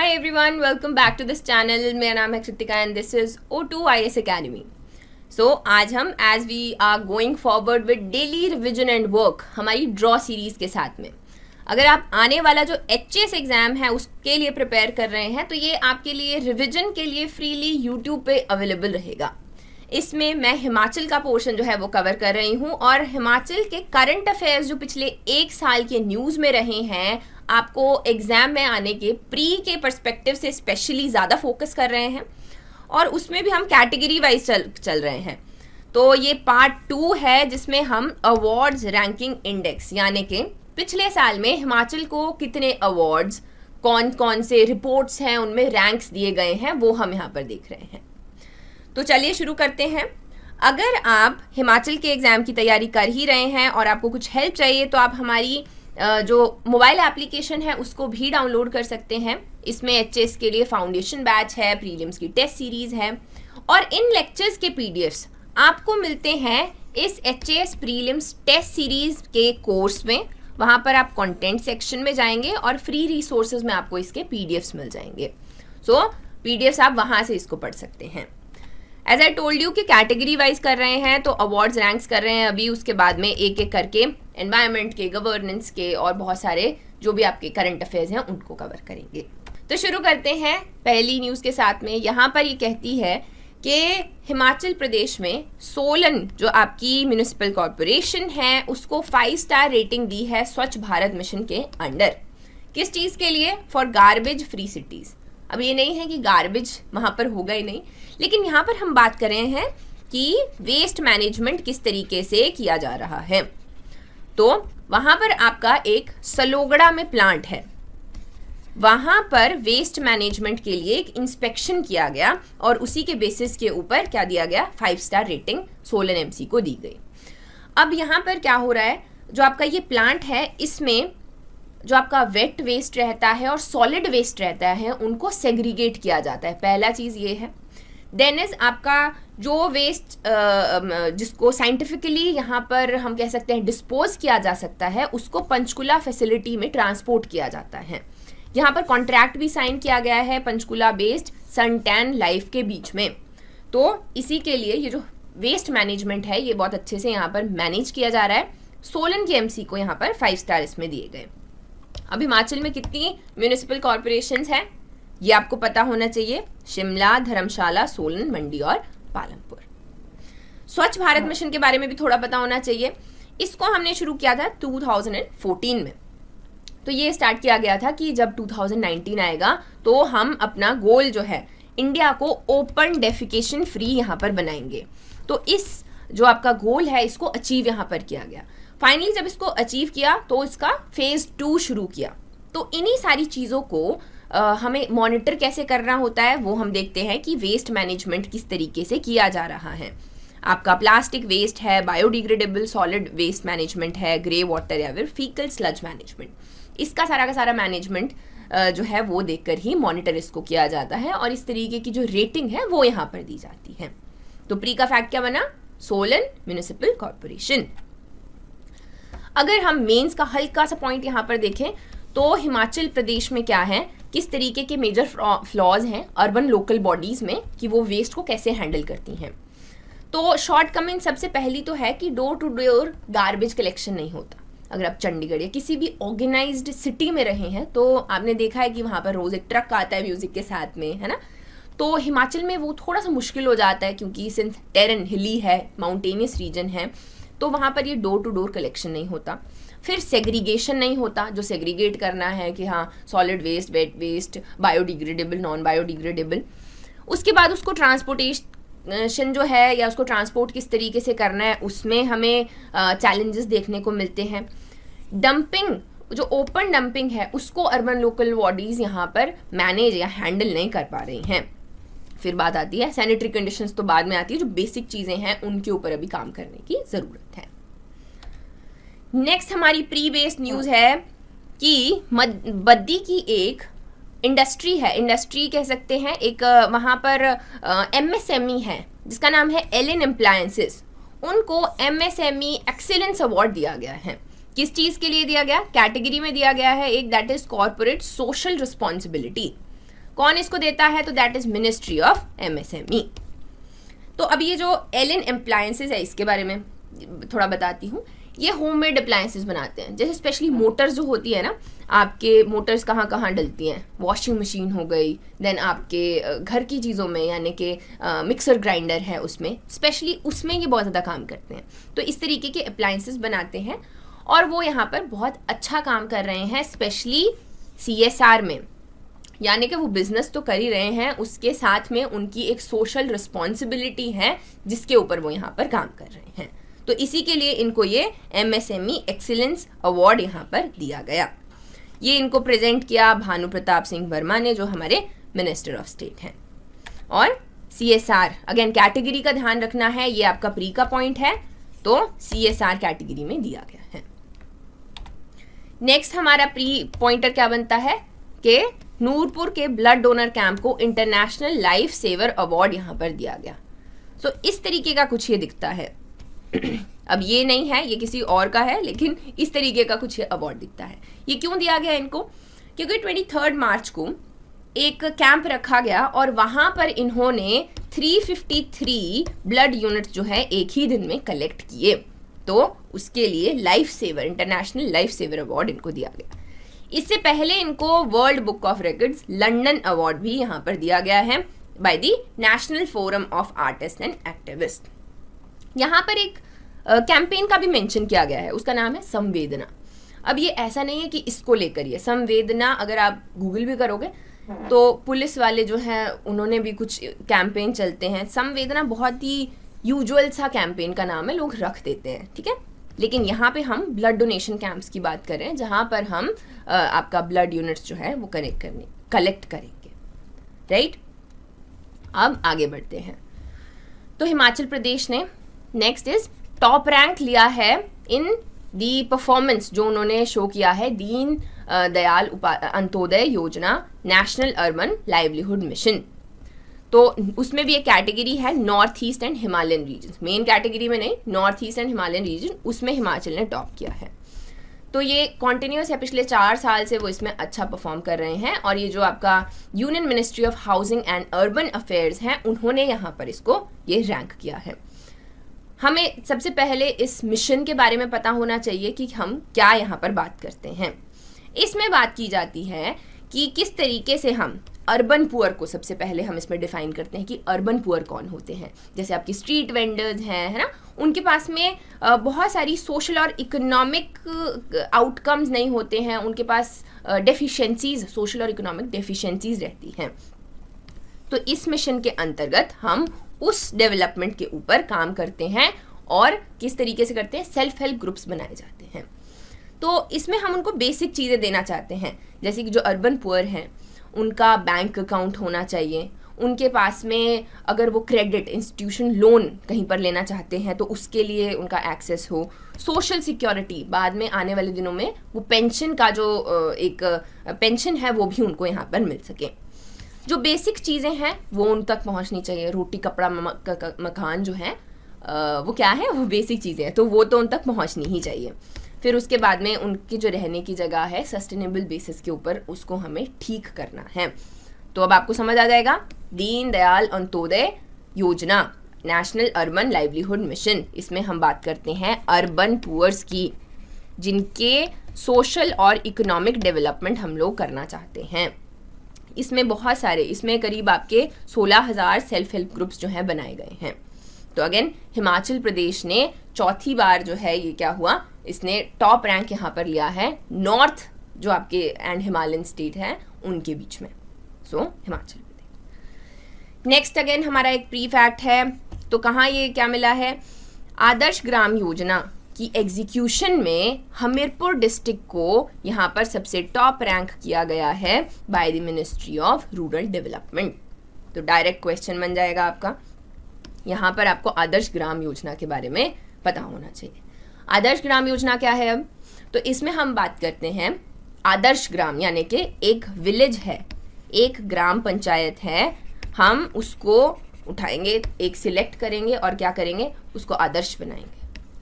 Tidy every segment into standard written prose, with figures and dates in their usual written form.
Hi everyone, welcome back to this channel. मेरा नाम है Kritika and this is O2 IAS Academy. So आज हम as we are going forward with daily revision and work हमारी draw series के साथ में, अगर आप आने वाला जो HAS एग्जाम है उसके लिए प्रिपेयर कर रहे हैं तो ये आपके लिए रिविजन के लिए फ्रीली यूट्यूब पे अवेलेबल रहेगा. इसमें मैं हिमाचल का पोर्शन जो है वो कवर कर रही हूँ और हिमाचल के करंट अफेयर्स जो पिछले एक साल के न्यूज़ में रहे हैं आपको एग्ज़ाम में आने के प्री के पर्सपेक्टिव से स्पेशली ज़्यादा फोकस कर रहे हैं और उसमें भी हम कैटेगरी वाइज चल रहे हैं. तो ये पार्ट 2 है जिसमें हम अवार्ड्स रैंकिंग इंडेक्स यानी कि पिछले साल में हिमाचल को कितने अवार्ड्स कौन कौन से रिपोर्ट्स हैं उनमें रैंक्स दिए गए हैं वो हम यहाँ पर देख रहे हैं. तो चलिए शुरू करते हैं. अगर आप हिमाचल के एग्ज़ाम की तैयारी कर ही रहे हैं और आपको कुछ हेल्प चाहिए तो आप हमारी जो मोबाइल एप्लीकेशन है उसको भी डाउनलोड कर सकते हैं. इसमें HAS के लिए फाउंडेशन बैच है, प्रीलिम्स की टेस्ट सीरीज़ है और इन लेक्चर्स के PDFs आपको मिलते हैं इस HAS प्रीलिम्स टेस्ट सीरीज़ के कोर्स में. वहाँ पर आप कंटेंट सेक्शन में जाएंगे और फ्री रिसोर्सेज में आपको इसके PDFs मिल जाएंगे. सो PDFs आप वहाँ से इसको पढ़ सकते हैं. एज आई टोल्ड यू कि कैटेगरी वाइज कर रहे हैं तो अवार्ड्स रैंक्स कर रहे हैं अभी, उसके बाद में एक एक करके एनवायरनमेंट के, गवर्नेंस के और बहुत सारे जो भी आपके करंट अफेयर्स हैं उनको कवर करेंगे. तो शुरू करते हैं पहली न्यूज़ के साथ में. यहाँ पर ये कहती है कि हिमाचल प्रदेश में सोलन जो आपकी म्यूनिसिपल कॉरपोरेशन है उसको 5 स्टार रेटिंग दी है स्वच्छ भारत मिशन के अंडर. किस चीज़ के लिए? For garbage free cities. अब ये नहीं है कि गार्बेज वहाँ पर होगा ही नहीं, लेकिन यहाँ पर हम बात कर रहे हैं कि वेस्ट मैनेजमेंट किस तरीके से किया जा रहा है. तो वहाँ पर आपका एक सलोगड़ा में प्लांट है, वहाँ पर वेस्ट मैनेजमेंट के लिए एक इंस्पेक्शन किया गया और उसी के बेसिस के ऊपर क्या दिया गया, 5 स्टार रेटिंग सोलन MC को दी गई. अब यहाँ पर क्या हो रहा है, जो आपका ये प्लांट है इसमें जो आपका वेट वेस्ट रहता है और सॉलिड वेस्ट रहता है उनको सेग्रीगेट किया जाता है. पहला चीज़ ये है. देन इज आपका जो वेस्ट जिसको साइंटिफिकली यहाँ पर हम कह सकते हैं डिस्पोज किया जा सकता है उसको पंचकुला फैसिलिटी में ट्रांसपोर्ट किया जाता है. यहाँ पर कॉन्ट्रैक्ट भी साइन किया गया है पंचकुला बेस्ड सनटैन लाइफ के बीच में. तो इसी के लिए ये जो वेस्ट मैनेजमेंट है ये बहुत अच्छे से यहाँ पर मैनेज किया जा रहा है. सोलन के MC को यहाँ पर 5 स्टार इसमें दिए गए. अब हिमाचल में कितनी म्यूनिसिपल कॉरपोरेशंस हैं ये आपको पता होना चाहिए. शिमला, धर्मशाला, सोलन, मंडी और पालमपुर. स्वच्छ भारत मिशन के बारे में भी थोड़ा पता होना चाहिए. इसको हमने शुरू किया था 2014 में. तो ये स्टार्ट किया गया था कि जब 2019 आएगा तो हम अपना गोल जो है इंडिया को ओपन डेफिकेशन फ्री यहाँ पर बनाएंगे. तो इस जो आपका गोल है इसको अचीव यहाँ पर किया गया. फाइनली जब इसको अचीव किया तो इसका फेज 2 शुरू किया. तो इन्हीं सारी चीज़ों को हमें मॉनिटर कैसे करना होता है वो हम देखते हैं कि वेस्ट मैनेजमेंट किस तरीके से किया जा रहा है. आपका प्लास्टिक वेस्ट है, बायोडिग्रेडेबल सॉलिड वेस्ट मैनेजमेंट है, ग्रे वाटर या फिर फीकल स्लज मैनेजमेंट. इसका सारा का सारा मैनेजमेंट जो है वो देखकर ही मॉनिटर इसको किया जाता है और इस तरीके की जो रेटिंग है वो यहाँ पर दी जाती है. तो प्री का फैक्ट क्या बना? Solan municipal corporation. अगर हम मेंस का हल्का सा पॉइंट यहाँ पर देखें तो हिमाचल प्रदेश में क्या है, किस तरीके के मेजर फ्लॉज हैं अर्बन लोकल बॉडीज़ में कि वो वेस्ट को कैसे हैंडल करती हैं. तो शॉर्ट कमिंग सबसे पहली तो है कि door to door garbage collection नहीं होता. अगर आप चंडीगढ़ या किसी भी ऑर्गेनाइज्ड सिटी में रहे हैं तो आपने देखा है कि वहाँ पर रोज़ एक ट्रक आता है म्यूज़िक के साथ में, है ना. तो हिमाचल में वो थोड़ा सा मुश्किल हो जाता है क्योंकि सिंस टेरन हिली है, माउंटेनियस रीजन है, तो वहाँ पर ये डोर टू डोर कलेक्शन नहीं होता. फिर सेग्रीगेशन नहीं होता. जो सेग्रीगेट करना है कि हाँ solid waste, wet waste, biodegradable, non biodegradable, उसके बाद उसको ट्रांसपोर्टेशन जो है या उसको ट्रांसपोर्ट किस तरीके से करना है उसमें हमें चैलेंजेस देखने को मिलते हैं. डंपिंग, जो ओपन डंपिंग है उसको अर्बन लोकल बॉडीज़ यहाँ पर मैनेज या हैंडल नहीं कर पा रही हैं. फिर बात आती है सैनिटरी कंडीशंस, तो बाद में आती है. जो बेसिक चीज़ें हैं उनके ऊपर अभी काम करने की ज़रूरत है. नेक्स्ट हमारी प्री बेस्ड न्यूज़ है कि बद्दी की एक इंडस्ट्री कह सकते हैं, एक वहाँ पर MSME है जिसका नाम है एलन एप्लायंसेस. उनको MSME एक्सीलेंस अवार्ड दिया गया है. किस चीज़ के लिए दिया गया? कैटेगरी में दिया गया है एक, that is corporate social responsibility. कौन इसको देता है? तो that is ministry of MSME। तो अब ये जो एलन अप्लायंसेज है इसके बारे में थोड़ा बताती हूँ। ये होममेड अप्लायंसेस बनाते हैं, जैसे स्पेशली मोटर्स जो होती है ना, आपके मोटर्स कहाँ कहाँ डलती हैं, वॉशिंग मशीन हो गई, देन आपके घर की चीज़ों में यानी कि मिक्सर ग्राइंडर है उसमें, स्पेशली उसमें ये बहुत ज़्यादा काम करते हैं। तो इस तरीके के अप्लायंसेस बनाते हैं और वो यहाँ पर बहुत अच्छा काम कर रहे हैं, स्पेशली CSR में, यानी कि वो बिजनेस तो कर ही रहे हैं, उसके साथ में उनकी एक सोशल रिस्पॉन्सिबिलिटी है जिसके ऊपर वो यहाँ पर काम कर रहे हैं। तो इसी के लिए इनको ये MSME एक्सीलेंस अवार्ड यहाँ पर दिया गया। ये इनको प्रेजेंट किया भानु प्रताप सिंह वर्मा ने, जो हमारे मिनिस्टर ऑफ स्टेट हैं। और CSR अगेन कैटेगरी का ध्यान रखना है, ये आपका प्री का पॉइंट है, तो CSR कैटेगरी में दिया गया है। नेक्स्ट हमारा प्री पॉइंटर क्या बनता है कि नूरपुर के ब्लड डोनर कैंप को इंटरनेशनल लाइफ सेवर अवार्ड यहाँ पर दिया गया। सो इस तरीके का कुछ ये दिखता है। अब ये नहीं है, ये किसी और का है, लेकिन इस तरीके का कुछ अवार्ड दिखता है। ये क्यों दिया गया इनको? क्योंकि 23 मार्च को एक कैंप रखा गया और वहां पर इन्होंने 353 ब्लड यूनिट्स जो है एक ही दिन में कलेक्ट किए, तो उसके लिए life saver, international life saver award इनको दिया गया। इससे पहले इनको world book of records London award भी यहाँ पर दिया गया है by the national forum of artist and activist. यहाँ पर एक कैंपेन का भी मेंशन किया गया है, उसका नाम है संवेदना। अब ये ऐसा नहीं है कि इसको लेकर ये संवेदना, अगर आप गूगल भी करोगे तो पुलिस वाले जो हैं उन्होंने भी कुछ कैंपेन चलते हैं। संवेदना बहुत ही यूजुअल सा कैंपेन का नाम है, लोग रख देते हैं, ठीक है। लेकिन यहाँ पे हम ब्लड डोनेशन कैंप्स की बात कर रहे हैं, जहाँ पर हम आपका ब्लड यूनिट्स जो है वो कलेक्ट करेंगे, राइट। अब आगे बढ़ते हैं। तो हिमाचल प्रदेश ने नेक्स्ट इज टॉप रैंक लिया है इन दी परफॉर्मेंस जो उन्होंने शो किया है दीन दयाल अंत्योदय योजना नेशनल अर्बन लाइवलीहुड मिशन। तो उसमें भी एक कैटेगरी है north east and Himalayan region, main category में नहीं, north east and Himalayan region, उसमें हिमाचल ने टॉप किया है। तो ये कॉन्टिन्यूस है, पिछले 4 साल से वो इसमें अच्छा परफॉर्म कर रहे हैं। और ये जो आपका union ministry of housing and urban affairs हैं, उन्होंने यहाँ पर इसको ये रैंक किया है। हमें सबसे पहले इस मिशन के बारे में पता होना चाहिए कि हम क्या यहाँ पर बात करते हैं। इसमें बात की जाती है कि किस तरीके से हम अर्बन पुअर को, सबसे पहले हम इसमें डिफाइन करते हैं कि अर्बन पुअर कौन होते हैं। जैसे आपकी स्ट्रीट वेंडर्स हैं, है ना, उनके पास में बहुत सारी सोशल और इकोनॉमिक आउटकम्स नहीं होते हैं, उनके पास डेफिशिएंसीज, सोशल और इकोनॉमिक डेफिशिएंसीज रहती हैं। तो इस मिशन के अंतर्गत हम उस डेवलपमेंट के ऊपर काम करते हैं। और किस तरीके से करते हैं? सेल्फ हेल्प ग्रुप्स बनाए जाते हैं। तो इसमें हम उनको बेसिक चीज़ें देना चाहते हैं, जैसे कि जो अर्बन पुअर हैं उनका बैंक अकाउंट होना चाहिए, उनके पास में अगर वो क्रेडिट इंस्टीट्यूशन लोन कहीं पर लेना चाहते हैं तो उसके लिए उनका एक्सेस हो, सोशल सिक्योरिटी, बाद में आने वाले दिनों में वो पेंशन का जो एक पेंशन है वो भी उनको यहाँ पर मिल सके। जो बेसिक चीज़ें हैं वो उन तक पहुँचनी चाहिए, रोटी कपड़ा मकान जो है वो क्या है, वो बेसिक चीज़ें हैं, तो वो तो उन तक पहुँचनी ही चाहिए। फिर उसके बाद में उनकी जो रहने की जगह है सस्टेनेबल बेसिस के ऊपर उसको हमें ठीक करना है। तो अब आपको समझ आ जाएगा, दीन दयाल अंत्योदय योजना नेशनल अर्बन लाइवलीहुड मिशन, इसमें हम बात करते हैं अर्बन पुअर्स की, जिनके सोशल और इकोनॉमिक डेवलपमेंट हम लोग करना चाहते हैं। इसमें बहुत सारे, इसमें करीब आपके 16,000 सेल्फ हेल्प ग्रुप्स जो हैं बनाए गए हैं। तो अगेन हिमाचल प्रदेश ने चौथी बार जो है ये क्या हुआ, इसने टॉप रैंक यहाँ पर लिया है नॉर्थ जो आपके एंड हिमालयन स्टेट है उनके बीच में। सो हिमाचल प्रदेश। नेक्स्ट अगेन हमारा एक प्री फैक्ट है, तो कहाँ ये क्या मिला है, आदर्श ग्राम योजना की एग्जीक्यूशन में हमीरपुर डिस्ट्रिक्ट को यहाँ पर सबसे टॉप रैंक किया गया है by the ministry of rural development. तो डायरेक्ट क्वेश्चन बन जाएगा आपका, यहाँ पर आपको आदर्श ग्राम योजना के बारे में पता होना चाहिए। आदर्श ग्राम योजना क्या है? अब तो इसमें हम बात करते हैं आदर्श ग्राम, यानी कि एक विलेज है, एक ग्राम पंचायत है, हम उसको उठाएंगे, एक सिलेक्ट करेंगे और क्या करेंगे, उसको आदर्श बनाएंगे।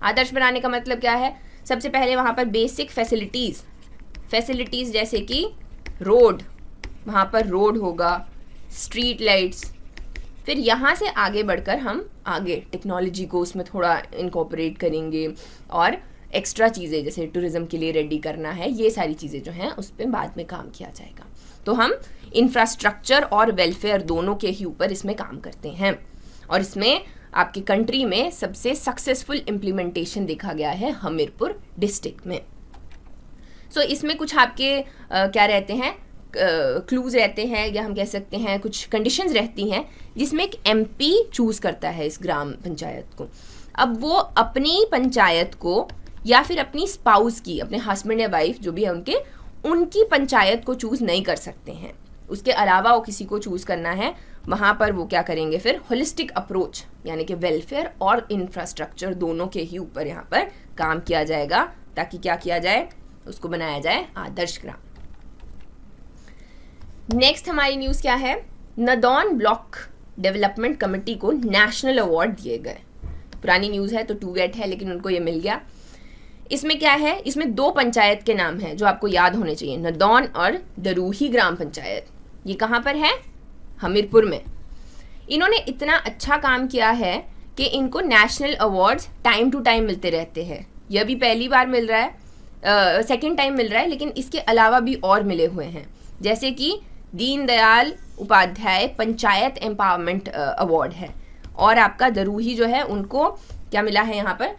आदर्श बनाने का मतलब क्या है? सबसे पहले वहाँ पर बेसिक फैसिलिटीज़ जैसे कि रोड, वहाँ पर रोड होगा, स्ट्रीट लाइट्स। फिर यहाँ से आगे बढ़कर हम आगे टेक्नोलॉजी को उसमें थोड़ा इनकॉर्पोरेट करेंगे और एक्स्ट्रा चीज़ें जैसे टूरिज्म के लिए रेडी करना है, ये सारी चीज़ें जो हैं उस पर बाद में काम किया जाएगा। तो हम इंफ्रास्ट्रक्चर और वेलफेयर दोनों के ही ऊपर इसमें काम करते हैं और इसमें आपकी कंट्री में सबसे सक्सेसफुल इम्प्लीमेंटेशन देखा गया है हमीरपुर डिस्ट्रिक्ट में। सो इसमें कुछ आपके क्या रहते हैं, क्लूज रहते हैं या हम कह सकते हैं कुछ कंडीशंस रहती हैं जिसमें एक एमपी चूज करता है इस ग्राम पंचायत को। अब वो अपनी पंचायत को या फिर अपनी स्पाउस की, अपने हस्बैंड या वाइफ जो भी है उनकी पंचायत को चूज नहीं कर सकते हैं। उसके अलावा वो किसी को चूज करना है, वहाँ पर वो क्या करेंगे फिर होलिस्टिक अप्रोच यानी कि वेलफेयर और इंफ्रास्ट्रक्चर दोनों के ही ऊपर यहाँ पर काम किया जाएगा ताकि क्या किया जाए, उसको बनाया जाए आदर्श ग्राम। नेक्स्ट हमारी न्यूज़ क्या है, नदौन ब्लॉक डेवलपमेंट कमेटी को नेशनल अवार्ड दिए गए। पुरानी न्यूज़ है तो टू गेट है लेकिन उनको ये मिल गया। इसमें क्या है, इसमें 2 पंचायत के नाम हैं जो आपको याद होने चाहिए, नदौन और दरूही ग्राम पंचायत। ये कहाँ पर है, हमीरपुर में। इन्होंने इतना अच्छा काम किया है कि इनको national awards time to time मिलते रहते हैं। यह भी पहली बार मिल रहा है, सेकेंड टाइम मिल रहा है, लेकिन इसके अलावा भी और मिले हुए हैं, जैसे कि दीनदयाल उपाध्याय पंचायत एम्पावरमेंट अवार्ड है और आपका दरूही जो है उनको क्या मिला है यहाँ पर,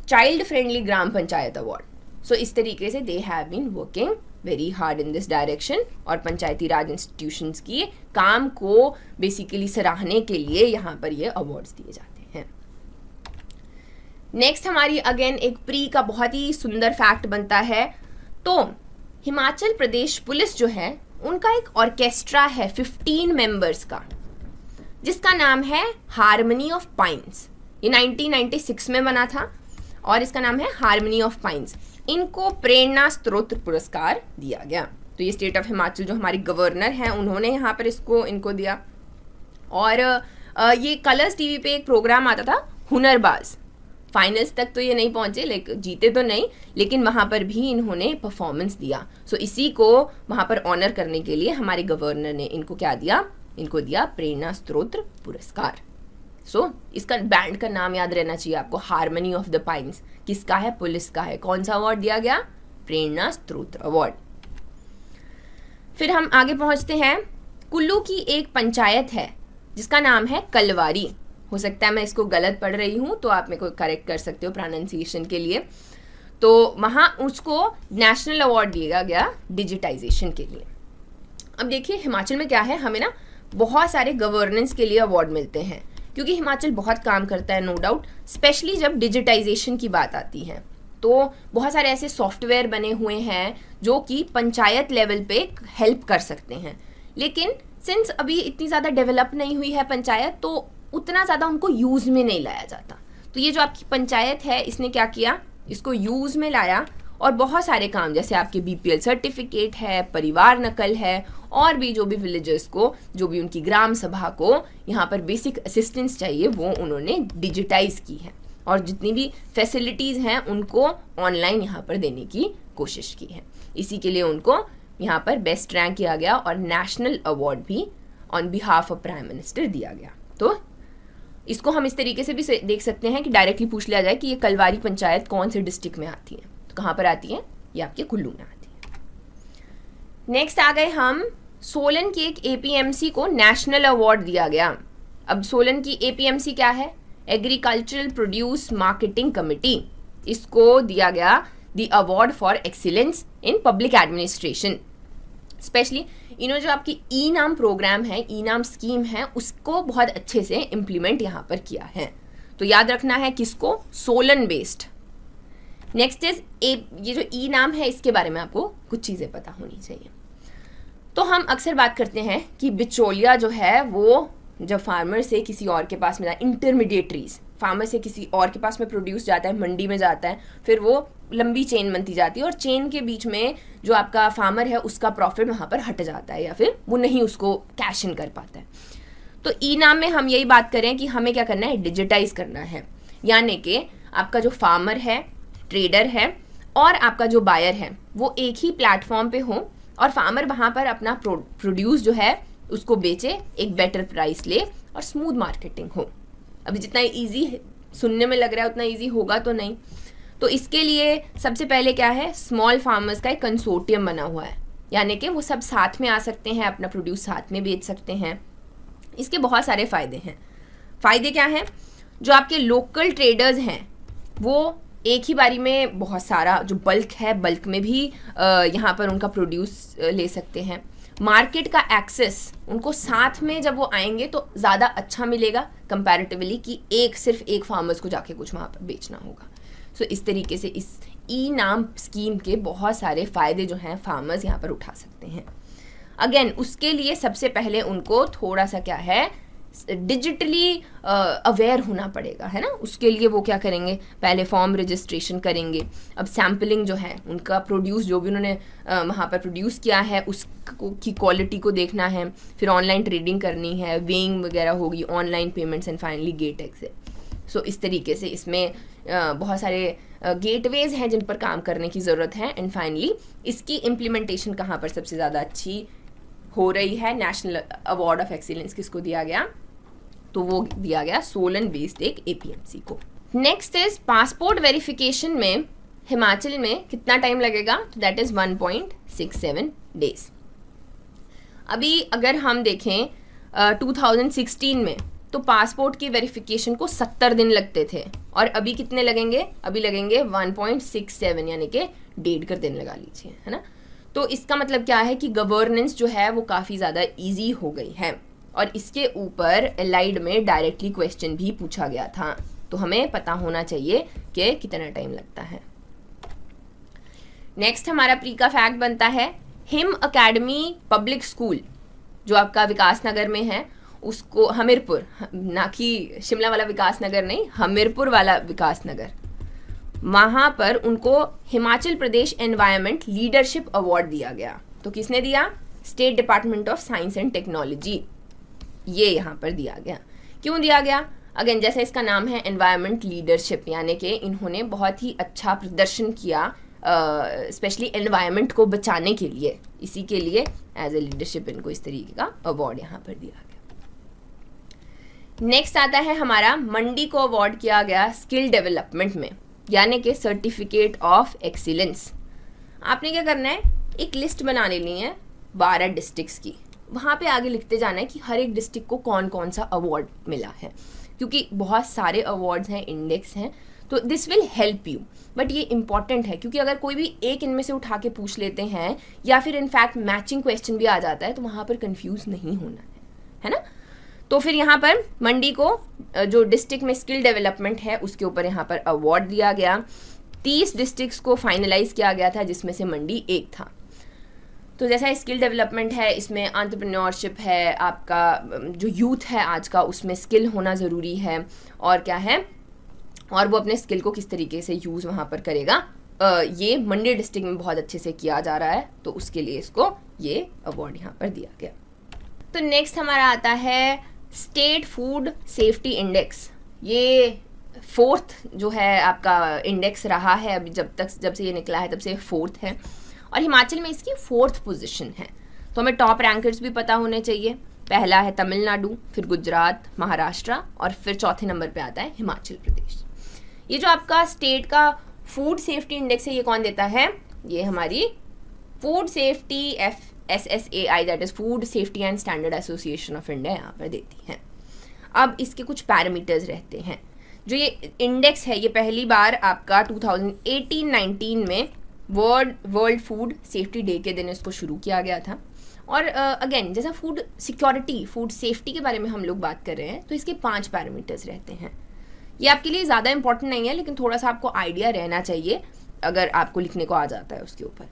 चाइल्ड फ्रेंडली ग्राम पंचायत अवार्ड। सो इस तरीके से they have been working very hard in this direction और पंचायती राज इंस्टीट्यूशंस की काम को बेसिकली सराहने के लिए यहाँ पर ये अवार्ड्स दिए जाते हैं। नेक्स्ट हमारी अगेन एक प्री का बहुत ही सुंदर फैक्ट बनता है। तो हिमाचल प्रदेश पुलिस जो है उनका एक ऑर्केस्ट्रा है 15 मेंबर्स का जिसका नाम है हारमनी ऑफ पाइन्स। ये 1996 में बना था और इसका नाम है हारमनी ऑफ पाइन्स। इनको प्रेरणा स्त्रोत पुरस्कार दिया गया। तो ये स्टेट ऑफ हिमाचल जो हमारी गवर्नर हैं उन्होंने यहाँ पर इनको दिया। और ये कलर्स टीवी पे एक प्रोग्राम आता था हुनरबाज, फाइनल्स तक तो ये नहीं पहुंचे, लाइक जीते तो नहीं, लेकिन वहाँ पर भी इन्होंने परफॉर्मेंस दिया। सो इसी को वहाँ पर ऑनर करने के लिए हमारे गवर्नर ने इनको क्या दिया, इनको दिया प्रेरणा स्त्रोत पुरस्कार। सो इसका बैंड का नाम याद रहना चाहिए आपको, हारमनी ऑफ द पाइन्स। किसका है, पुलिस का है। कौन सा अवार्ड दिया गया, प्रेरणा स्त्रोत अवार्ड। फिर हम आगे पहुंचते हैं। कुल्लू की एक पंचायत है जिसका नाम है कलवारी। हो सकता है मैं इसको गलत पढ़ रही हूँ तो आप मेरे को करेक्ट कर सकते हो प्रोनाउंसिएशन के लिए। तो वहाँ उसको नेशनल अवार्ड दिया गया डिजिटाइजेशन के लिए। अब देखिए हिमाचल में क्या है, हमें ना बहुत सारे गवर्नेंस के लिए अवार्ड मिलते हैं क्योंकि हिमाचल बहुत काम करता है, नो डाउट, स्पेशली जब डिजिटाइजेशन की बात आती है। तो बहुत सारे ऐसे सॉफ्टवेयर बने हुए हैं जो कि पंचायत लेवल पे हेल्प कर सकते हैं, लेकिन सिंस अभी इतनी ज़्यादा डेवलप नहीं हुई है पंचायत तो उतना ज़्यादा उनको यूज़ में नहीं लाया जाता। तो ये जो आपकी पंचायत है इसने क्या किया, इसको यूज़ में लाया और बहुत सारे काम जैसे आपके बीपीएल सर्टिफिकेट है, परिवार नकल है और भी जो भी विलेजर्स को, जो भी उनकी ग्राम सभा को यहाँ पर बेसिक असिस्टेंस चाहिए वो उन्होंने डिजिटाइज की है और जितनी भी फैसिलिटीज़ हैं उनको ऑनलाइन यहाँ पर देने की कोशिश की है। इसी के लिए उनको यहाँ पर बेस्ट रैंक किया गया और नेशनल अवार्ड भी on behalf of prime minister दिया गया। तो इसको हम इस तरीके से भी देख सकते हैं कि डायरेक्टली पूछ लिया जाए कि ये कलवारी पंचायत कौन से डिस्ट्रिक्ट में आती है, तो कहाँ पर आती है, ये आपके कुल्लू में आती है। नेक्स्ट आ गए हम, सोलन की एक एपीएमसी को नेशनल अवार्ड दिया गया। अब सोलन की एपीएमसी क्या है, एग्रीकल्चरल प्रोड्यूस मार्केटिंग कमेटी, इसको दिया गया the award for excellence in public administration. Specially इन्होंने जो आपकी ई नाम प्रोग्राम है, ई नाम स्कीम है, उसको बहुत अच्छे से इम्प्लीमेंट यहाँ पर किया है। तो याद रखना है किसको, सोलन बेस्ड। नेक्स्ट इज ये जो ई नाम है इसके बारे में आपको कुछ चीज़ें पता होनी चाहिए। तो हम अक्सर बात करते हैं कि बिचौलिया जो है वो जब फार्मर से किसी और के पास में जाए, इंटरमीडिएटरीज फार्मर से किसी और के पास में प्रोड्यूस जाता है, मंडी में जाता है, फिर वो लंबी चेन बनती जाती है और चेन के बीच में जो आपका फार्मर है उसका प्रॉफिट वहाँ पर हट जाता है या फिर वो नहीं उसको कैश इन कर पाता है। तो ई नाम में हम यही बात करें कि हमें क्या करना है, डिजिटाइज करना है, यानी कि आपका जो फार्मर है, ट्रेडर है और आपका जो बायर है वो एक ही प्लेटफॉर्म पे हो और फार्मर वहाँ पर अपना प्रोड्यूस जो है उसको बेचे, एक बेटर प्राइस ले और स्मूथ मार्केटिंग हो। अभी जितना ईजी सुनने में लग रहा है उतना ईजी होगा तो नहीं। तो इसके लिए सबसे पहले क्या है, स्मॉल फार्मर्स का एक कंसोर्टियम बना हुआ है, यानी कि वो सब साथ में आ सकते हैं, अपना प्रोड्यूस साथ में बेच सकते हैं। इसके बहुत सारे फ़ायदे हैं। फ़ायदे क्या हैं, जो आपके लोकल ट्रेडर्स हैं वो एक ही बारी में बहुत सारा जो बल्क है, बल्क में भी यहाँ पर उनका प्रोड्यूस ले सकते हैं। मार्केट का एक्सेस उनको साथ में जब वो आएंगे तो ज़्यादा अच्छा मिलेगा कंपैरेटिवली कि सिर्फ एक फार्मर्स को जाके कुछ वहाँ पर बेचना होगा। सो इस तरीके से इस ई नाम स्कीम के बहुत सारे फ़ायदे जो हैं फार्मर्स यहाँ पर उठा सकते हैं। अगेन उसके लिए सबसे पहले उनको थोड़ा सा क्या है, डिजिटली अवेयर होना पड़ेगा, है ना। उसके लिए वो क्या करेंगे, पहले फॉर्म रजिस्ट्रेशन करेंगे। अब सैम्पलिंग जो है उनका प्रोड्यूस जो भी उन्होंने वहाँ पर प्रोड्यूस किया है उसकी क्वालिटी को देखना है, फिर ऑनलाइन ट्रेडिंग करनी है, वेइंग वगैरह होगी, online payments and finally gate exit. So इस तरीके से इसमें बहुत सारे गेटवेज हैं जिन पर काम करने की ज़रूरत है। एंड फाइनली इसकी इम्प्लीमेंटेशन कहाँ पर सबसे ज़्यादा अच्छी हो रही है, नेशनल अवार्ड ऑफ एक्सीलेंस किसको दिया गया, तो वो दिया गया सोलन बेस्ड एक एपीएमसी को। नेक्स्ट इज पासपोर्ट वेरिफिकेशन में हिमाचल में कितना टाइम लगेगा, तो दैट इज 1.67 डेज। अभी अगर हम देखें 2016 में तो पासपोर्ट की वेरिफिकेशन को 70 दिन लगते थे, और अभी कितने लगेंगे, अभी लगेंगे 1.67 यानी कि 1.5 दिन लगा लीजिए, है ना। तो इसका मतलब क्या है कि गवर्नेंस जो है वो काफ़ी ज़्यादा इजी हो गई है, और इसके ऊपर एलाइड में डायरेक्टली क्वेश्चन भी पूछा गया था, तो हमें पता होना चाहिए कि कितना टाइम लगता है। नेक्स्ट हमारा प्री का फैक्ट बनता है, हिम अकेडमी पब्लिक स्कूल जो आपका विकास नगर में है, उसको हमीरपुर, ना कि शिमला वाला विकास नगर नहीं, हमीरपुर वाला विकास नगर, वहाँ पर उनको Himachal Pradesh environment leadership award दिया गया। तो किसने दिया, state department of science and technology, ये यहाँ पर दिया गया। क्यों दिया गया, अगेन जैसे इसका नाम है एनवायरनमेंट लीडरशिप, यानी कि इन्होंने बहुत ही अच्छा प्रदर्शन किया स्पेशली एनवायरनमेंट को बचाने के लिए, इसी के लिए एज ए लीडरशिप इनको इस तरीके का अवार्ड यहाँ पर दिया गया। नेक्स्ट आता है हमारा, मंडी को अवार्ड किया गया स्किल डेवलपमेंट में, यानी कि सर्टिफिकेट ऑफ एक्सीलेंस। आपने क्या करना है, एक लिस्ट बना लेनी है 12 डिस्ट्रिक्ट्स की, वहाँ पे आगे लिखते जाना है कि हर एक डिस्ट्रिक्ट को कौन कौन सा अवार्ड मिला है, क्योंकि बहुत सारे अवार्ड्स हैं, इंडेक्स हैं, तो this will help you. But ये इंपॉर्टेंट है क्योंकि अगर कोई भी एक इनमें से उठा के पूछ लेते हैं या फिर इनफैक्ट मैचिंग क्वेश्चन भी आ जाता है तो वहाँ पर कंफ्यूज नहीं होना है ना। तो फिर यहाँ पर मंडी को जो डिस्ट्रिक्ट में स्किल डेवलपमेंट है उसके ऊपर यहाँ पर अवार्ड दिया गया। 30 डिस्ट्रिक्ट्स को फाइनलाइज किया गया था जिसमें से मंडी एक था। तो जैसा स्किल डेवलपमेंट है, इसमें एंटरप्रेन्योरशिप है, आपका जो यूथ है आज का उसमें स्किल होना ज़रूरी है, और क्या है, और वो अपने स्किल को किस तरीके से यूज़ वहाँ पर करेगा, ये मंडी डिस्ट्रिक्ट में बहुत अच्छे से किया जा रहा है, तो उसके लिए इसको ये अवार्ड यहाँ पर दिया गया। तो नेक्स्ट हमारा आता है स्टेट फूड सेफ्टी इंडेक्स। ये 4th जो है आपका इंडेक्स रहा है अभी, जब से ये निकला है तब से 4th है, और हिमाचल में इसकी 4th पोजीशन है। तो हमें टॉप रैंकर्स भी पता होने चाहिए। पहला है तमिलनाडु, फिर गुजरात, महाराष्ट्र, और फिर चौथे नंबर पे आता है हिमाचल प्रदेश। ये जो आपका स्टेट का फूड सेफ्टी इंडेक्स है ये कौन देता है, ये हमारी food safety FSSAI that is food safety and standard association of India यहाँ पर देती है। अब इसके कुछ पैरामीटर्स रहते हैं। जो ये इंडेक्स है ये पहली बार आपका 2018-19 में वर्ल्ड फूड सेफ्टी डे के दिन इसको शुरू किया गया था। और अगेन जैसा फूड सिक्योरिटी, फूड सेफ्टी के बारे में हम लोग बात कर रहे हैं, तो इसके 5 पैरामीटर्स रहते हैं। ये आपके लिए ज़्यादा इंपॉर्टेंट नहीं है, लेकिन थोड़ा सा आपको आइडिया रहना चाहिए अगर आपको लिखने को आ जाता है उसके ऊपर।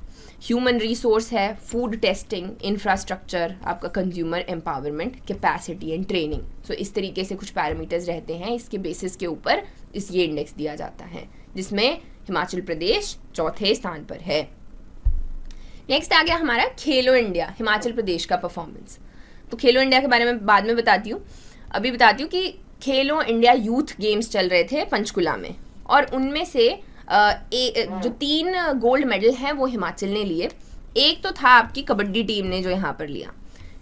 ह्यूमन रिसोर्स है, फूड टेस्टिंग, इंफ्रास्ट्रक्चर, आपका consumer empowerment, capacity and training. So इस तरीके से कुछ पैरामीटर्स रहते हैं, इसके बेसिस के ऊपर ये इंडेक्स दिया जाता है, जिसमें हिमाचल प्रदेश चौथे स्थान पर है। नेक्स्ट आ गया हमारा खेलो इंडिया, हिमाचल प्रदेश का परफॉर्मेंस। तो खेलो इंडिया के बारे में बाद में बताती हूँ, अभी बताती हूँ कि खेलो इंडिया यूथ गेम्स चल रहे थे पंचकुला में, और उनमें से जो 3 गोल्ड मेडल हैं वो हिमाचल ने लिए। एक तो था आपकी कबड्डी टीम ने जो यहाँ पर लिया,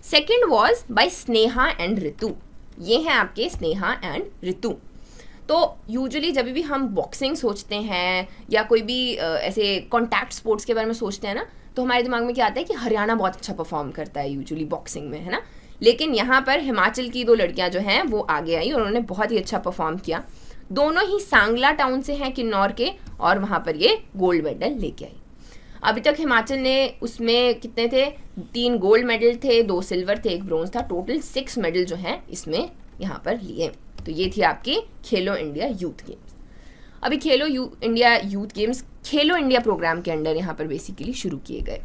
second was by Sneha and Ritu. ये हैं आपके स्नेहा एंड ऋतु। तो यूजुअली जब भी हम बॉक्सिंग सोचते हैं या कोई भी ऐसे कॉन्टैक्ट स्पोर्ट्स के बारे में सोचते हैं ना, तो हमारे दिमाग में क्या आता है कि हरियाणा बहुत अच्छा परफॉर्म करता है यूजुअली बॉक्सिंग में, है ना। लेकिन यहाँ पर हिमाचल की 2 लड़कियाँ जो हैं वो आगे आई और उन्होंने बहुत ही अच्छा परफॉर्म किया। दोनों ही सांगला टाउन से हैं, किन्नौर के, और वहाँ पर ये गोल्ड मेडल लेके आई। अभी तक हिमाचल ने उसमें कितने थे, 3 गोल्ड मेडल थे, 2 सिल्वर थे, 1 ब्रोंज था, टोटल 6 मेडल जो हैं इसमें यहाँ पर लिए। तो ये थी आपकी खेलो इंडिया यूथ गेम्स। अभी खेलो इंडिया यूथ गेम्स खेलो इंडिया प्रोग्राम के अंडर यहाँ पर बेसिकली शुरू किए गए।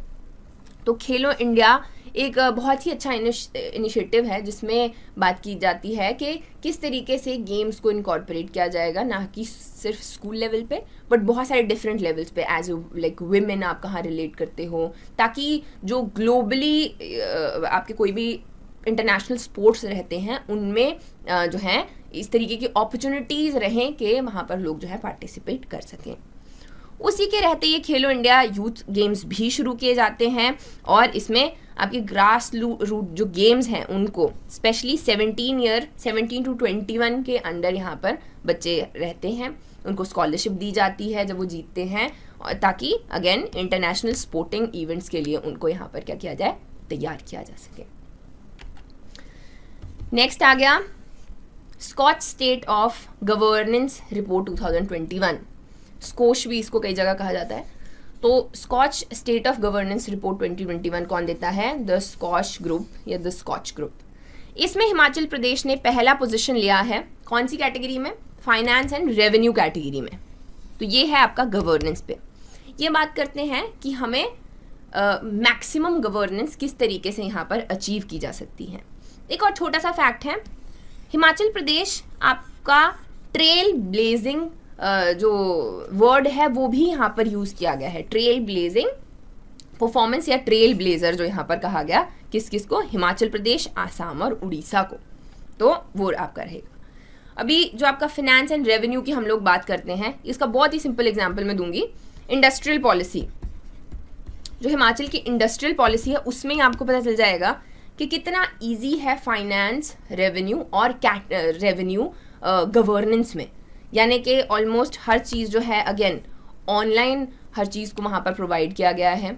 तो खेलो इंडिया एक बहुत ही अच्छा इनिशिएटिव है जिसमें बात की जाती है कि किस तरीके से गेम्स को इनकॉर्पोरेट किया जाएगा, ना कि सिर्फ स्कूल लेवल पे बट बहुत सारे डिफरेंट लेवल्स पे, एज लाइक विमेन आप कहाँ रिलेट करते हो, ताकि जो ग्लोबली आपके कोई भी इंटरनेशनल स्पोर्ट्स रहते हैं उनमें जो है इस तरीके की अपॉर्चुनिटीज़ रहें कि वहाँ पर लोग जो है पार्टिसिपेट कर सकें। उसी के रहते ये खेलो इंडिया यूथ गेम्स भी शुरू किए जाते हैं और इसमें आपके ग्रास रूट जो गेम्स हैं उनको स्पेशली 17 to 21 के अंडर यहाँ पर बच्चे रहते हैं, उनको स्कॉलरशिप दी जाती है जब वो जीतते हैं, और ताकि अगेन इंटरनेशनल स्पोर्टिंग इवेंट्स के लिए उनको यहाँ पर क्या किया जाए, तैयार किया जा सके। नेक्स्ट आ गया Skoch state of governance report 2021। Skoch भी इसको कई जगह कहा जाता है। तो Skoch state of governance report 2021 कौन देता है? द स्कॉच ग्रुप या द स्कॉच ग्रुप। इसमें हिमाचल प्रदेश ने पहला पोजीशन लिया है। कौन सी कैटेगरी में? फाइनेंस एंड रेवेन्यू कैटेगरी में। तो ये है आपका गवर्नेंस पे। ये बात करते हैं कि हमें मैक्सिमम गवर्नेंस किस तरीके से यहाँ पर अचीव की जा सकती है। एक और छोटा सा फैक्ट है, हिमाचल प्रदेश आपका ट्रेल ब्लेजिंग जो वर्ड है वो भी यहाँ पर यूज़ किया गया है। ट्रेल ब्लेजिंग परफॉर्मेंस या ट्रेल ब्लेजर जो यहाँ पर कहा गया, किस किस को? हिमाचल प्रदेश, आसाम और उड़ीसा को। तो वो आपका रहेगा। अभी जो आपका फिनेंस एंड रेवेन्यू की हम लोग बात करते हैं, इसका बहुत ही सिंपल एग्जांपल मैं दूंगी। इंडस्ट्रियल पॉलिसी, जो हिमाचल की इंडस्ट्रियल पॉलिसी है उसमें ही आपको पता चल जाएगा कि कितना ईजी है फाइनेंस, रेवेन्यू और रेवेन्यू गवर्नेंस में। यानी कि ऑलमोस्ट हर चीज़ जो है अगेन ऑनलाइन हर चीज़ को वहाँ पर प्रोवाइड किया गया है।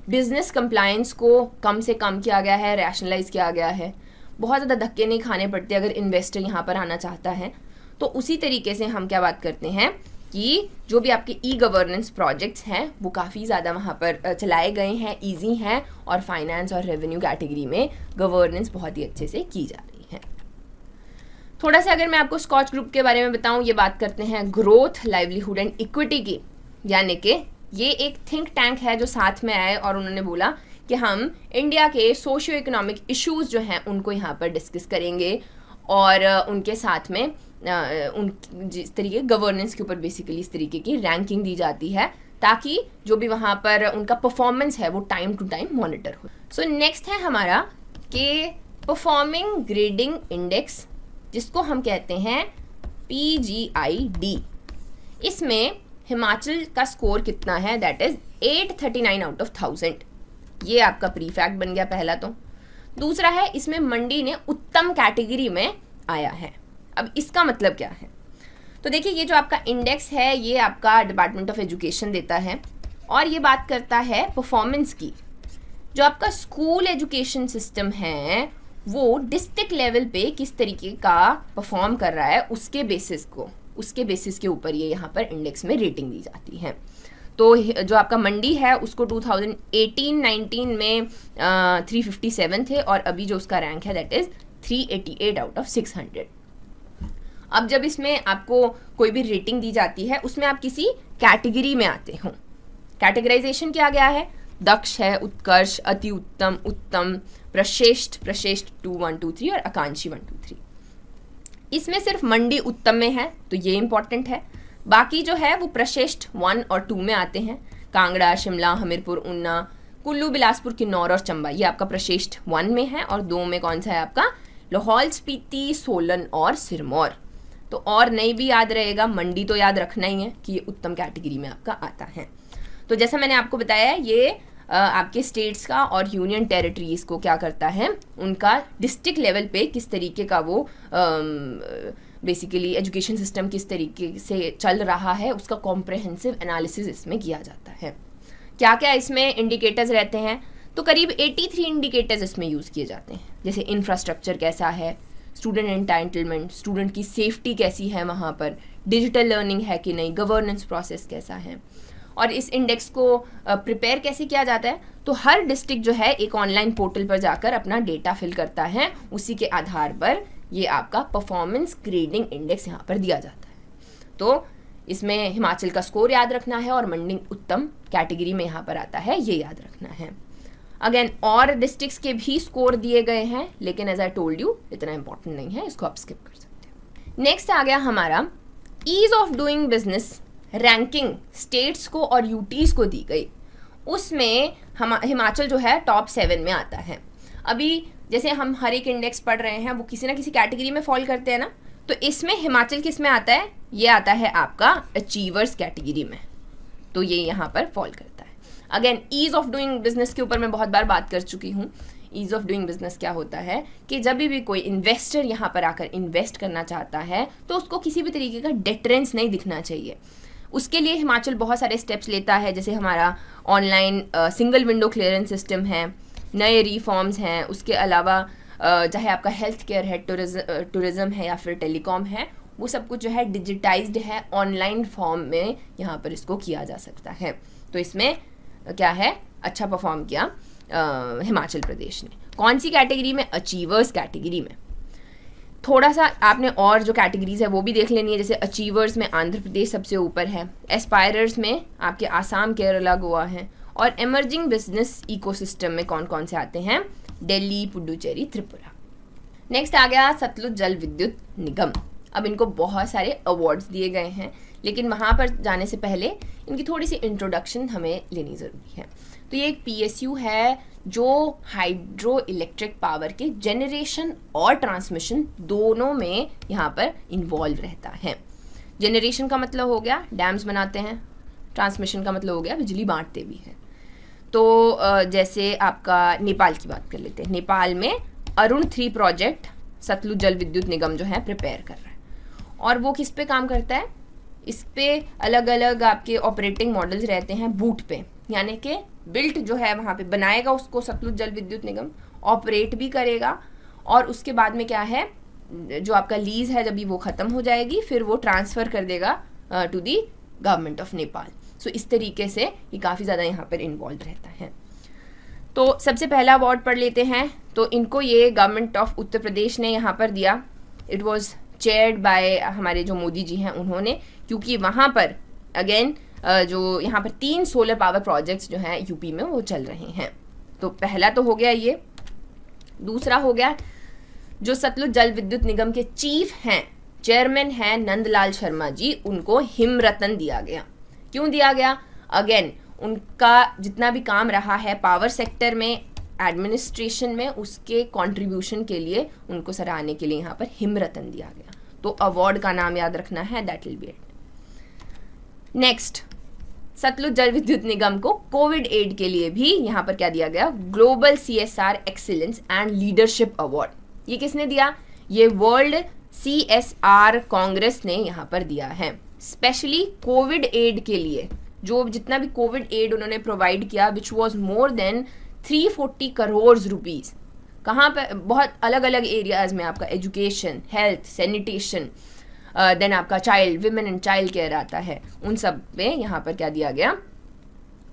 बिजनेस कंप्लायंस को कम से कम किया गया है, रैशनलाइज किया गया है। बहुत ज़्यादा धक्के नहीं खाने पड़ते अगर इन्वेस्टर यहाँ पर आना चाहता है। तो उसी तरीके से हम क्या बात करते हैं कि जो भी आपके ई गवर्नेंस प्रोजेक्ट्स हैं वो काफ़ी ज़्यादा वहाँ पर चलाए गए हैं, ईजी हैं, और फाइनेंस और रेवेन्यू कैटेगरी में गवर्नेंस बहुत ही अच्छे से की जा रही है। थोड़ा सा अगर मैं आपको स्कॉच ग्रुप के बारे में बताऊं, ये बात करते हैं ग्रोथ, लाइवलीहुड एंड इक्विटी की। यानी कि ये एक थिंक टैंक है जो साथ में आए और उन्होंने बोला कि हम इंडिया के सोशियो इकोनॉमिक इश्यूज जो हैं उनको यहाँ पर डिस्कस करेंगे और उनके साथ में उन जिस तरीके गवर्नेंस के ऊपर बेसिकली इस तरीके की रैंकिंग दी जाती है ताकि जो भी वहाँ पर उनका परफॉर्मेंस है वो टाइम टू टाइम मॉनिटर हो। सो नेक्स्ट है हमारा कि परफॉर्मिंग ग्रेडिंग इंडेक्स, जिसको हम कहते हैं PGID। इसमें हिमाचल का स्कोर कितना है? That is 839 out of 1000। ये आपका प्री फैक्ट बन गया पहला। तो दूसरा है, इसमें मंडी ने उत्तम कैटेगरी में आया है। अब इसका मतलब क्या है? तो देखिए, ये जो आपका इंडेक्स है ये आपका डिपार्टमेंट ऑफ एजुकेशन देता है और ये बात करता है परफॉर्मेंस की। जो आपका स्कूल एजुकेशन सिस्टम है वो डिस्ट्रिक्ट लेवल पे किस तरीके का परफॉर्म कर रहा है उसके बेसिस के ऊपर ये यहाँ पर इंडेक्स में रेटिंग दी जाती है। तो जो आपका मंडी है उसको 2018-19 में 357 थे और अभी जो उसका रैंक है दैट इज 388 आउट ऑफ 600। अब जब इसमें आपको कोई भी रेटिंग दी जाती है उसमें आप किसी कैटेगरी में आते हो। कैटेगराइजेशन किया गया है, दक्ष है, उत्कर्ष, अति उत्तम, उत्तम, प्रश्रेष्ठ 2, 1, 2, 3 और आकांक्षी 1, 2, 3। इसमें सिर्फ मंडी उत्तम में है तो ये इंपॉर्टेंट है। बाकी जो है वो प्रश्रेष्ठ 1 और 2 में आते हैं। कांगड़ा, शिमला, हमीरपुर, ऊना, कुल्लू, बिलासपुर, किन्नौर और चंबा ये आपका प्रश्रेष्ठ 1 में है और 2 में कौन सा है आपका? लाहौल स्पीति, सोलन और सिरमौर। तो और नहीं भी याद रहेगा, मंडी तो याद रखना ही है कि ये उत्तम कैटेगरी में आपका आता है। तो जैसा मैंने आपको बताया ये आपके स्टेट्स का और यूनियन टेरिटरीज़ को क्या करता है, उनका डिस्ट्रिक्ट लेवल पे किस तरीके का वो बेसिकली एजुकेशन सिस्टम किस तरीके से चल रहा है, उसका कॉम्प्रहेंसिव एनालिसिस इसमें किया जाता है। क्या क्या इसमें इंडिकेटर्स रहते हैं, तो करीब 83 इंडिकेटर्स इसमें यूज़ किए जाते हैं, जैसे इंफ्रास्ट्रक्चर कैसा है, स्टूडेंट एंटाइटलमेंट, स्टूडेंट की सेफ्टी कैसी है वहाँ पर, डिजिटल लर्निंग है कि नहीं, गवर्नेंस प्रोसेस कैसा है, और इस इंडेक्स को प्रिपेयर कैसे किया जाता है। तो हर डिस्ट्रिक्ट जो है एक ऑनलाइन पोर्टल पर जाकर अपना डेटा फिल करता है, उसी के आधार पर ये आपका परफॉर्मेंस ग्रेडिंग इंडेक्स यहाँ पर दिया जाता है। तो इसमें हिमाचल का स्कोर याद रखना है और मंडी उत्तम कैटेगरी में यहाँ पर आता है, ये याद रखना है। अगेन और डिस्ट्रिक्ट्स के भी स्कोर दिए गए हैं, लेकिन एज आई टोल्ड यू इतना इंपॉर्टेंट नहीं है, इसको आप स्किप कर सकते हो। नेक्स्ट आ गया हमारा ease of doing business ranking, states को और यूटीज को दी गई, उसमें हम हिमाचल जो है टॉप 7 में आता है। अभी जैसे हम हर एक इंडेक्स पढ़ रहे हैं वो किसी ना किसी कैटेगरी में फॉल करते हैं ना, तो इसमें हिमाचल किस में आता है, ये आता है आपका अचीवर्स कैटेगरी में, तो ये यहाँ पर फॉल करता है। Again ease of doing business के ऊपर मैं बहुत बार बात कर चुकी हूँ। ईज ऑफ डूइंग बिजनेस क्या होता है कि जब भी कोई इन्वेस्टर यहाँ पर आकर इन्वेस्ट करना चाहता है तो उसको किसी भी तरीके का डिटरेंस नहीं दिखना चाहिए। उसके लिए हिमाचल बहुत सारे स्टेप्स लेता है, जैसे हमारा online single window clearance system है, नए रिफॉर्म्स हैं, उसके अलावा चाहे आपका हेल्थ केयर है, टूरिज्म है या फिर टेलीकॉम है, वो सब कुछ जो है डिजिटाइज्ड है, ऑनलाइन फॉर्म में यहाँ पर इसको किया जा सकता है। तो इसमें क्या है, अच्छा परफॉर्म किया हिमाचल प्रदेश ने। कौन सी कैटेगरी में, अचीवर्स कैटेगरी में। थोड़ा सा आपने और जो कैटेगरीज है वो भी देख लेनी है, जैसे अचीवर्स में आंध्र प्रदेश सबसे ऊपर है, एस्पायरर्स में आपके आसाम, केरला, गोवा है, और एमर्जिंग बिजनेस इकोसिस्टम में कौन कौन से आते हैं, दिल्ली, पुडुचेरी, त्रिपुरा। नेक्स्ट आ गया सतलुज जल विद्युत निगम। अब इनको बहुत सारे अवार्ड्स दिए गए हैं, लेकिन वहाँ पर जाने से पहले इनकी थोड़ी सी इंट्रोडक्शन हमें लेनी ज़रूरी है। तो ये एक PSU है जो हाइड्रो इलेक्ट्रिक पावर के जनरेशन और ट्रांसमिशन दोनों में यहाँ पर इन्वॉल्व रहता है। जनरेशन का मतलब हो गया डैम्स बनाते हैं, ट्रांसमिशन का मतलब हो गया बिजली बांटते भी हैं। तो जैसे आपका नेपाल की बात कर लेते हैं, नेपाल में अरुण 3 प्रोजेक्ट सतलुज जल विद्युत निगम जो है प्रिपेयर कर रहा है, और वो किस पे काम करता है, इस पे अलग अलग आपके ऑपरेटिंग मॉडल्स रहते हैं बूट पे, यानी कि बिल्ट जो है वहाँ पे बनाएगा उसको सतलुज जल विद्युत निगम, ऑपरेट भी करेगा, और उसके बाद में क्या है, जो आपका लीज है जब भी वो ख़त्म हो जाएगी फिर वो ट्रांसफ़र कर देगा to the government of Nepal. So इस तरीके से ये काफ़ी ज़्यादा यहाँ पर इन्वॉल्व रहता है। तो सबसे पहला अवार्ड पढ़ लेते हैं। तो इनको ये गवर्नमेंट ऑफ उत्तर प्रदेश ने यहाँ पर दिया, इट वॉज चेयर्ड बाय हमारे जो मोदी जी हैं उन्होंने, क्योंकि वहाँ पर अगेन जो यहाँ पर 3 सोलर पावर प्रोजेक्ट्स जो हैं यूपी में वो चल रहे हैं। तो पहला तो हो गया ये। दूसरा हो गया जो सतलुज जल विद्युत निगम के चीफ हैं, चेयरमैन हैं नंदलाल शर्मा जी, उनको हिमरतन दिया गया। क्यों दिया गया, अगेन उनका जितना भी काम रहा है पावर सेक्टर में, एडमिनिस्ट्रेशन में, उसके कंट्रीब्यूशन के लिए उनको सराहने के लिए यहाँ पर हिमरतन दिया गया। तो अवार्ड का नाम याद रखना है, that will be it. Next, Satluj Jal Vidyut निगम को कोविड एड के लिए भी यहाँ पर क्या दिया गया, global CSR excellence and leadership award. ये किसने दिया, ये वर्ल्ड CSR कांग्रेस ने यहाँ पर दिया है, स्पेशली कोविड एड के लिए। जो जितना भी कोविड एड उन्होंने प्रोवाइड किया which was more than 340 crore rupees, कहाँ पर, बहुत अलग अलग एरियाज़ में, आपका एजुकेशन, हेल्थ, सैनिटेशन, देन आपका child, women and child care आता है, उन सब में यहाँ पर क्या दिया गया,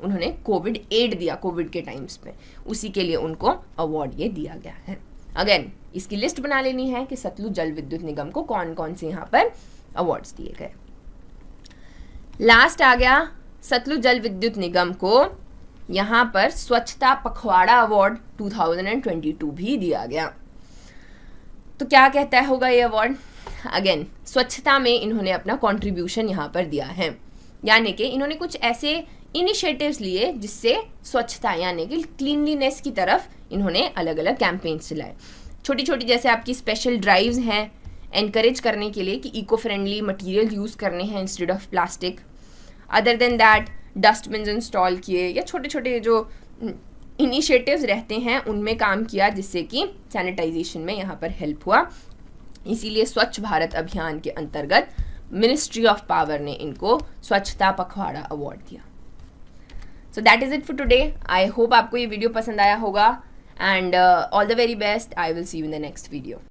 उन्होंने कोविड एड दिया कोविड के टाइम्स पे, उसी के लिए उनको अवार्ड ये दिया गया है। अगेन इसकी लिस्ट बना लेनी है कि सतलुज जल विद्युत निगम को कौन कौन से यहाँ पर अवार्ड्स दिए गए। लास्ट आ गया, सतलुज जल विद्युत निगम को यहाँ पर स्वच्छता पखवाड़ा अवार्ड 2022 भी दिया गया। तो क्या कहता होगा ये अवार्ड, अगेन स्वच्छता में इन्होंने अपना कंट्रीब्यूशन यहाँ पर दिया है, यानी कि इन्होंने कुछ ऐसे इनिशिएटिव्स लिए जिससे स्वच्छता यानी कि क्लीनलीनेस की तरफ इन्होंने अलग अलग कैंपेन्स चलाए। छोटी छोटी जैसे आपकी स्पेशल ड्राइव्स हैं एनकरेज करने के लिए कि इको फ्रेंडली मटेरियल यूज़ करने हैं instead of plastic. Other than that dustbin install किए, या छोटे छोटे जो इनिशिएटिव्स रहते हैं उनमें काम किया जिससे कि सैनिटाइजेशन में यहाँ पर हेल्प हुआ। इसीलिए स्वच्छ भारत अभियान के अंतर्गत मिनिस्ट्री ऑफ पावर ने इनको स्वच्छता पखवाड़ा अवार्ड दिया। So that is it for today. I hope आपको ये वीडियो पसंद आया होगा and all the very best. I will see you in the next video.